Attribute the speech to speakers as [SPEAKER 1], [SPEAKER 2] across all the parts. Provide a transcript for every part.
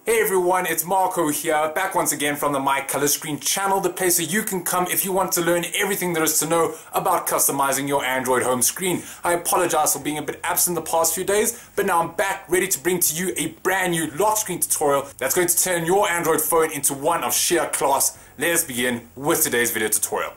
[SPEAKER 1] Hey everyone, it's Marco here, back once again from the mycolorscreen channel, the place where you can come if you want to learn everything there is to know about customizing your Android home screen. I apologize for being a bit absent the past few days, but now I'm back ready to bring to you a brand new lock screen tutorial that's going to turn your Android phone into one of sheer class. Let us begin with today's video tutorial.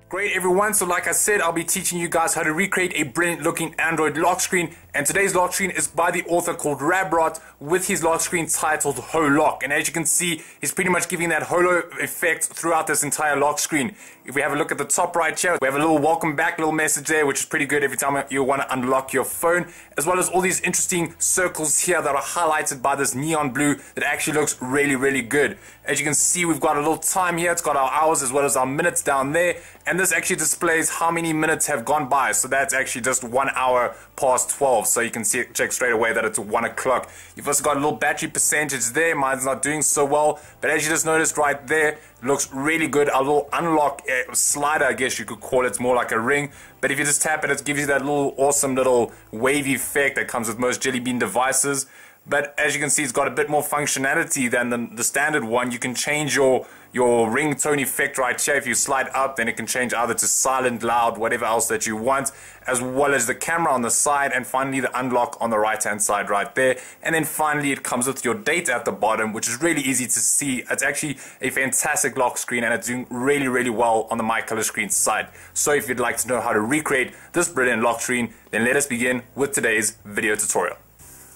[SPEAKER 1] Great everyone, so like I said, I'll be teaching you guys how to recreate a brilliant looking Android lock screen, and today's lock screen is by the author called Rabrot with his lock screen titled Holock. And as you can see, he's pretty much giving that holo effect throughout this entire lock screen. If we have a look at the top right here, we have a little welcome back little message there, which is pretty good every time you want to unlock your phone, as well as all these interesting circles here that are highlighted by this neon blue that actually looks really good. As you can see, we've got a little time here. It's got our hours as well as our minutes down there, and this actually displays how many minutes have gone by. So that's actually just 1 hour past 12, so you can see check straight away that it's 1 o'clock. You've also got a little battery percentage there. Mine's not doing so well, but as you just noticed right there, it looks really good. Our little unlock slider, I guess you could call it, it's more like a ring, but if you just tap it, it gives you that little awesome little wavy effect that comes with most Jelly Bean devices. But as you can see, it's got a bit more functionality than the standard one. You can change your ringtone effect right here. If you slide up, then it can change either to silent, loud, whatever else that you want, as well as the camera on the side, and finally the unlock on the right hand side right there. And then finally it comes with your date at the bottom, which is really easy to see. It's actually a fantastic lock screen, and it's doing really well on the mycolorscreen site. So if you'd like to know how to recreate this brilliant lock screen, then let us begin with today's video tutorial.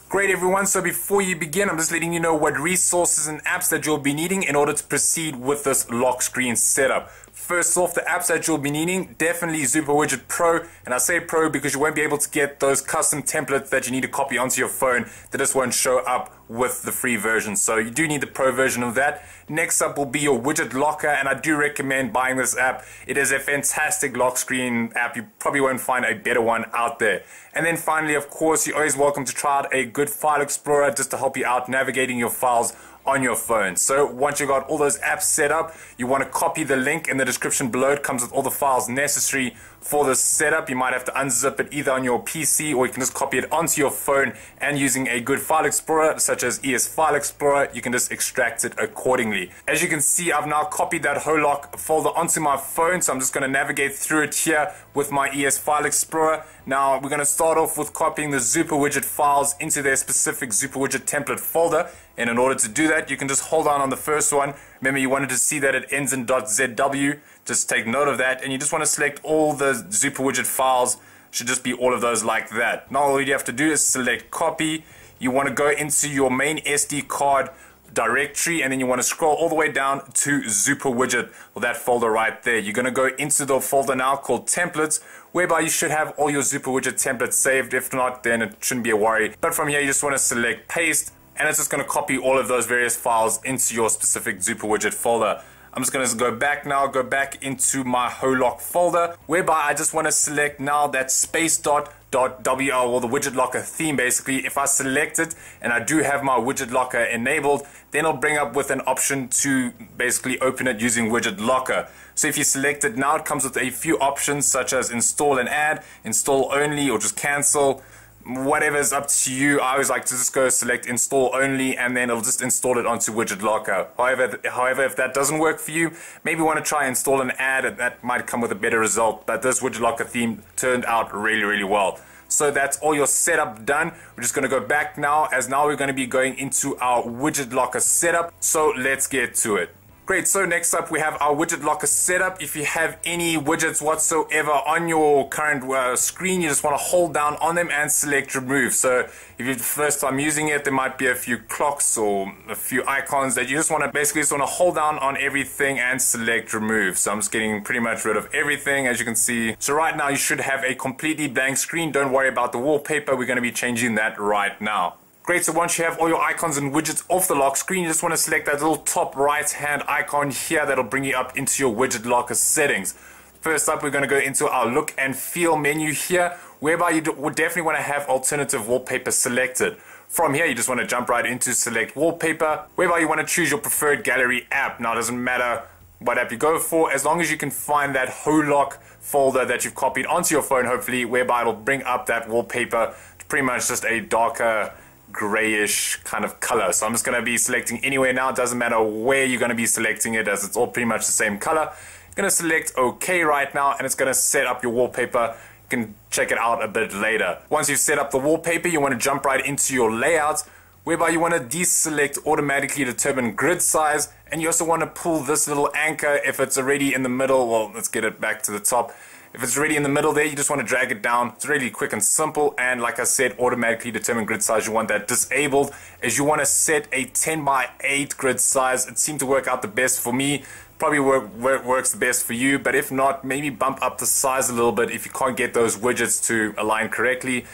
[SPEAKER 1] Great everyone, so before you begin, I'm just letting you know what resources and apps that you'll be needing in order to proceed with this lock screen setup. First off, the apps that you'll be needing, definitely Zooper Widget Pro, and I say Pro because you won't be able to get those custom templates that you need to copy onto your phone that just won't show up with the free version, so you do need the Pro version of that. Next up will be your Widgetlocker, and I do recommend buying this app. It is a fantastic lock screen app. You probably won't find a better one out there. And then finally, of course, you're always welcome to try out a good file explorer just to help you out navigating your files on your phone. So once you've got all those apps set up, you want to copy the link in the description below. It comes with all the files necessary for this setup. You might have to unzip it either on your PC, or you can just copy it onto your phone, and using a good file explorer such as ES File Explorer, you can just extract it accordingly. As you can see, I've now copied that Holock folder onto my phone, so I'm just going to navigate through it here with my ES File Explorer. Now we're going to start off with copying the ZooperWidget files into their specific ZooperWidget template folder, and in order to do that, you can just hold on the first one. Remember, you wanted to see that it ends in .zw. Just take note of that, and you just want to select all the ZooperWidget files. Should just be all of those like that. Now all you have to do is select copy. You want to go into your main SD card directory, and then you want to scroll all the way down to ZooperWidget, or that folder right there. You're going to go into the folder now called templates, whereby you should have all your ZooperWidget templates saved. If not, then it shouldn't be a worry. But from here, you just want to select paste, and it's just going to copy all of those various files into your specific ZooperWidget folder. I'm just going to go back now, go back into my Holock folder, whereby I just want to select now that space.wl, or the Widgetlocker theme basically. If I select it and I do have my Widgetlocker enabled, then it'll bring up with an option to basically open it using Widgetlocker. So if you select it now, it comes with a few options such as install and add, install only, or just cancel. Whatever is up to you. I always like to just go select install only, and then it'll just install it onto Widgetlocker. However, if that doesn't work for you, maybe you want to try install and add, and that might come with a better result. But this Widgetlocker theme turned out really well. So that's all your setup done. We're just going to go back now, as now we're going to be going into our Widgetlocker setup. So let's get to it. Great, so next up we have our Widgetlocker setup. If you have any widgets whatsoever on your current screen, you just want to hold down on them and select remove. So if you're the first time using it, there might be a few clocks or a few icons that you just want to basically hold down on everything and select remove. So I'm just getting pretty much rid of everything, as you can see. So right now you should have a completely blank screen. Don't worry about the wallpaper. We're going to be changing that right now. Great, so once you have all your icons and widgets off the lock screen, you just want to select that little top right hand icon here that'll bring you up into your Widgetlocker settings. First up, we're going to go into our look and feel menu here, whereby you would definitely want to have alternative wallpaper selected. From here, you just want to jump right into select wallpaper, whereby you want to choose your preferred gallery app. Now, it doesn't matter what app you go for, as long as you can find that Holock folder that you've copied onto your phone, hopefully, whereby it'll bring up that wallpaper. It's pretty much just a darker grayish kind of color. So I'm just going to be selecting anywhere now. It doesn't matter where you're going to be selecting it, as it's all pretty much the same color. I'm going to select OK right now, and it's going to set up your wallpaper. You can check it out a bit later. Once you've set up the wallpaper, you want to jump right into your layout, whereby you want to deselect automatically determine grid size, and you also want to pull this little anchor if it's already in the middle. Well, let's get it back to the top. If it's already in the middle there, you just want to drag it down. It's really quick and simple, and like I said, automatically determine grid size, you want that disabled, as you want to set a 10:8 grid size. It seemed to work out the best for me. Probably works the best for you, but if not, maybe bump up the size a little bit if you can't get those widgets to align correctly,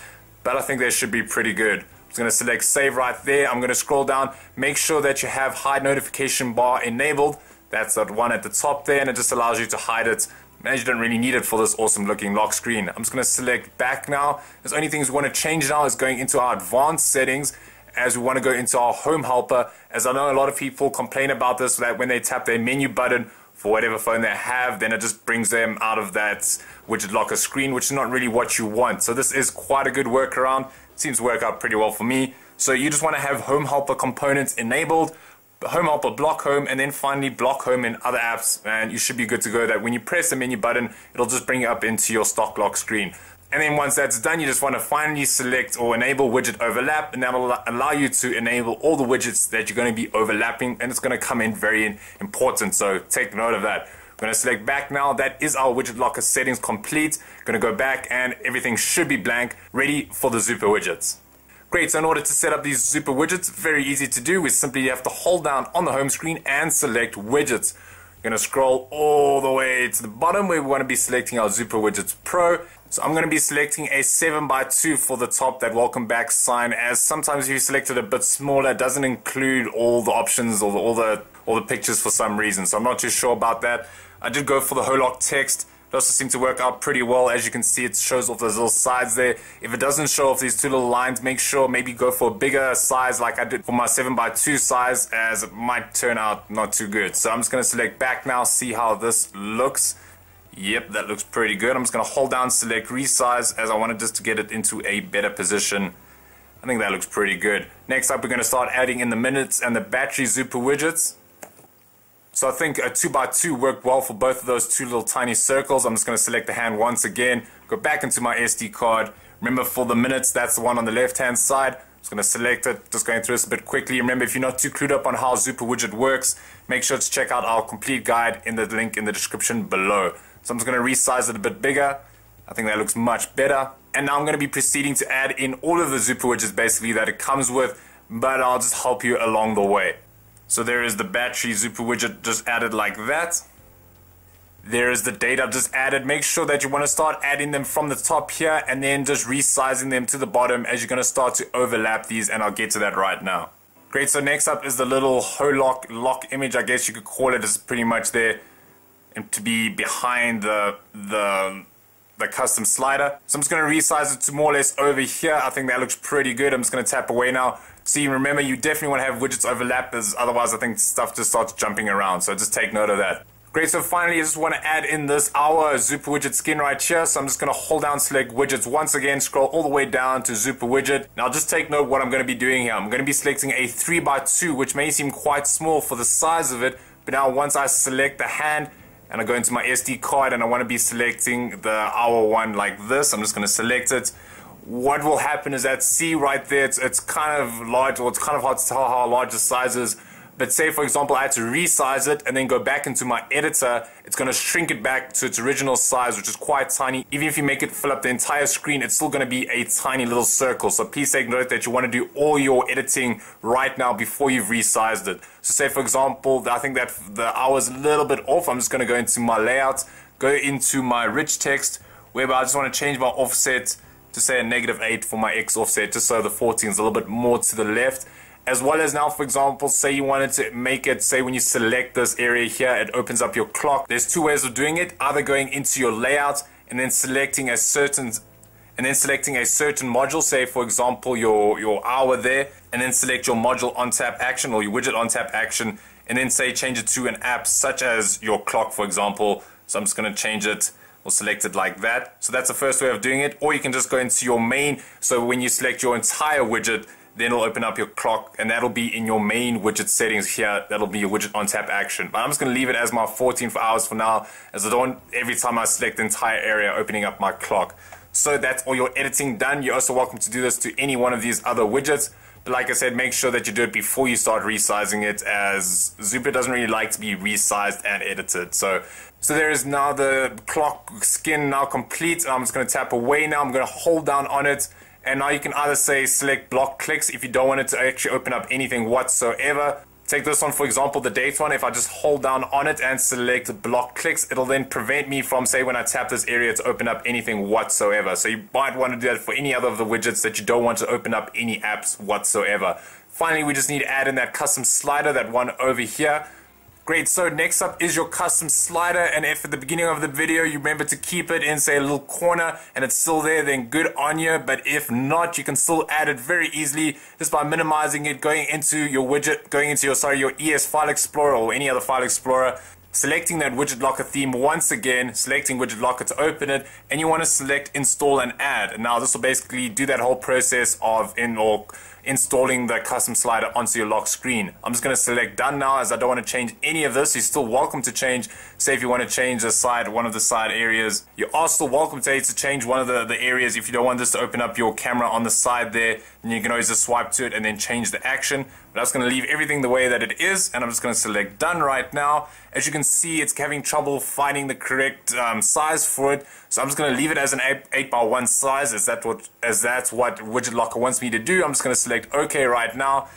[SPEAKER 1] but I think they should be pretty good. I'm just going to select save right there. I'm going to scroll down, make sure that you have hide notification bar enabled. That's that one at the top there, and it just allows you to hide it. Man, you don't really need it for this awesome looking lock screen. I'm just going to select back now. The only things we want to change now is going into our advanced settings, as we want to go into our home helper, as I know a lot of people complain about this, that when they tap their menu button for whatever phone they have, then it just brings them out of that Widgetlocker screen, which is not really what you want. So this is quite a good workaround. It seems to work out pretty well for me. So you just want to have home helper components enabled, home helper block home, and then finally block home in other apps, and you should be good to go. That when you press the menu button, it'll just bring you up into your stock lock screen. And then once that's done, you just want to finally select or enable widget overlap, and that will allow you to enable all the widgets that you're going to be overlapping, and it's going to come in very important, so take note of that. I'm going to select back now. That is our Widgetlocker settings complete. I'm going to go back, and everything should be blank, ready for the Zooper widgets. Great, so in order to set up these Zooper widgets, very easy to do. We simply have to hold down on the home screen and select widgets. We're going to scroll all the way to the bottom where we want to be selecting our Zooper Widget Pro. So I'm going to be selecting a 7:2 for the top, that welcome back sign, as sometimes if you select it a bit smaller, it doesn't include all the options or all the pictures for some reason. So I'm not too sure about that. I did go for the Holock text. It also seemed to work out pretty well. As you can see, it shows off those little sides there. If it doesn't show off these two little lines, make sure maybe go for a bigger size like I did for my 7:2 size, as it might turn out not too good. So I'm just going to select back now, see how this looks. Yep, that looks pretty good. I'm just going to hold down, select resize, as I wanted just to get it into a better position. I think that looks pretty good. Next up, we're going to start adding in the minutes and the battery Zooper widgets. So I think a 2x2 worked well for both of those two little tiny circles. I'm just going to select the hand once again, go back into my SD card. Remember, for the minutes, that's the one on the left hand side. I'm just going to select it, just going through this a bit quickly. Remember, if you're not too clued up on how Zooper Widget works, make sure to check out our complete guide in the link in the description below. So I'm just going to resize it a bit bigger. I think that looks much better. And now I'm going to be proceeding to add in all of the Zooper widgets basically that it comes with, but I'll just help you along the way. So there is the battery Zooper widget just added like that. There is the date I've just added. Make sure that you want to start adding them from the top here and then just resizing them to the bottom as you're going to start to overlap these, and I'll get to that right now. Great, so next up is the little Holock lock image, I guess you could call it. It's pretty much there to be behind the custom slider. So I'm just going to resize it to more or less over here. I think that looks pretty good. I'm just going to tap away now. See, remember, you definitely want to have widgets overlap, as otherwise I think stuff just starts jumping around. So just take note of that. Great, so finally I just want to add in this our Zooper Widget skin right here. So I'm just going to hold down, select widgets once again, scroll all the way down to Zooper Widget. Now just take note what I'm going to be doing here. I'm going to be selecting a 3x2, which may seem quite small for the size of it, but now once I select the hand and I go into my SD card and I want to be selecting the our one like this, I'm just going to select it. What will happen is that, see right there, it's kind of large, or it's kind of hard to tell how large the size is. But say, for example, I had to resize it and then go back into my editor, it's going to shrink it back to its original size, which is quite tiny. Even if you make it fill up the entire screen, it's still going to be a tiny little circle. So please take note that you want to do all your editing right now before you've resized it. So say, for example, I think that the hour's a little bit off. I'm just going to go into my layout, go into my rich text, whereby I just want to change my offset to say a -8 for my X offset, just so the 14 is a little bit more to the left. As well as now, for example, say you wanted to make it, say when you select this area here, it opens up your clock. There's two ways of doing it, either going into your layout and then selecting a certain module, say for example your hour there, and then select your module on tap action or your widget on tap action and then say change it to an app such as your clock, for example. So I'm just going to change it or select it like that. So that's the first way of doing it. Or you can just go into your main. So when you select your entire widget, then it'll open up your clock, and that'll be in your main widget settings here. That'll be your widget on tap action. But I'm just going to leave it as my 14 for hours for now, as I don't want every time I select the entire area opening up my clock. So that's all your editing done. You're also welcome to do this to any one of these other widgets. But like I said, make sure that you do it before you start resizing it, as Zooper doesn't really like to be resized and edited. So there is now the clock skin now complete. I'm just going to tap away now. I'm going to hold down on it. And now you can either say select block clicks if you don't want it to actually open up anything whatsoever. Take this one, for example, the date one. If I just hold down on it and select block clicks, it'll then prevent me from, say, when I tap this area to open up anything whatsoever. So you might want to do that for any other of the widgets that you don't want to open up any apps whatsoever. Finally, we just need to add in that custom slider, that one over here. Great, so next up is your custom slider, and if at the beginning of the video you remember to keep it in, say, a little corner and it's still there, then good on you. But if not, you can still add it very easily just by minimizing it, going into your widget, going into your ES file explorer or any other file explorer, selecting that Widgetlocker theme once again, selecting Widgetlocker to open it, and you want to select install and add. And now this will basically do that whole process of installing the custom slider onto your lock screen. I'm just going to select done now, as I don't want to change any of this. You're still welcome to change, say if you want to change one of the side areas. You are still welcome to change one of the areas. If you don't want this to open up your camera on the side there, then you can always just swipe to it and then change the action. But I'm just going to leave everything the way that it is, and I'm just going to select done right now. As you can see, it's having trouble finding the correct size for it, so I'm just going to leave it as an 8x1 size, as that's what Widgetlocker wants me to do. I'm just going to select OK right now,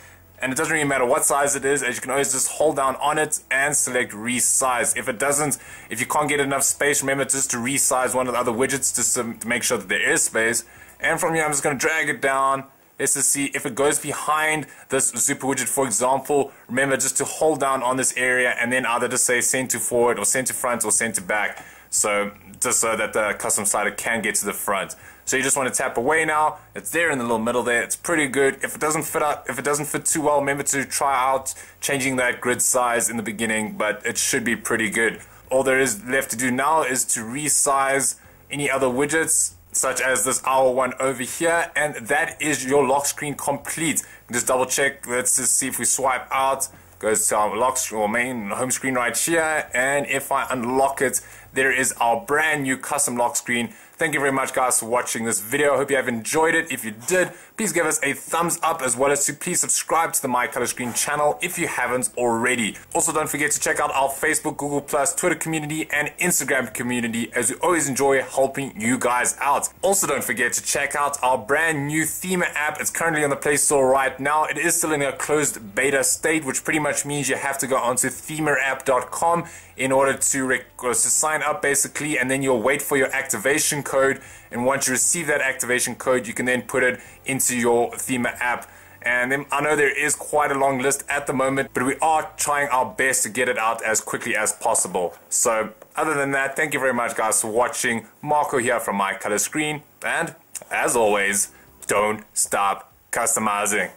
[SPEAKER 1] and it doesn't really matter what size it is, as you can always just hold down on it and select resize. If you can't get enough space, remember just to resize one of the other widgets just to make sure that there is space. And from here, I'm just going to drag it down. Let's just see if it goes behind this Zooper widget, for example. Remember just to hold down on this area and then either just say send to forward or send to front or send to back. So just so that the custom slider can get to the front. So you just want to tap away now. It's there in the little middle there. It's pretty good. If it doesn't fit too well, remember to try out changing that grid size in the beginning, but it should be pretty good. All there is left to do now is to resize any other widgets, such as this owl one over here, and that is your lock screen complete. Just double check. Let's just see if we swipe out, goes to our lock screen or main home screen right here, and if I unlock it, there is our brand new custom lock screen. Thank you very much, guys, for watching this video. I hope you have enjoyed it. If you did, please give us a thumbs up, as well as to please subscribe to the mycolorscreen channel if you haven't already. Also, don't forget to check out our Facebook, Google+, Twitter community, and Instagram community, as we always enjoy helping you guys out. Also, don't forget to check out our brand new Theme app. It's currently on the Play Store right now. It is still in a closed beta state, which pretty much means you have to go onto themerapp.com in order to sign up, basically, and then you'll wait for your activation code, and once you receive that activation code, you can then put it into your Theme app. And then I know there is quite a long list at the moment, but we are trying our best to get it out as quickly as possible. So other than that, thank you very much, guys, for watching. Marco here from mycolorscreen, and as always, don't stop customizing.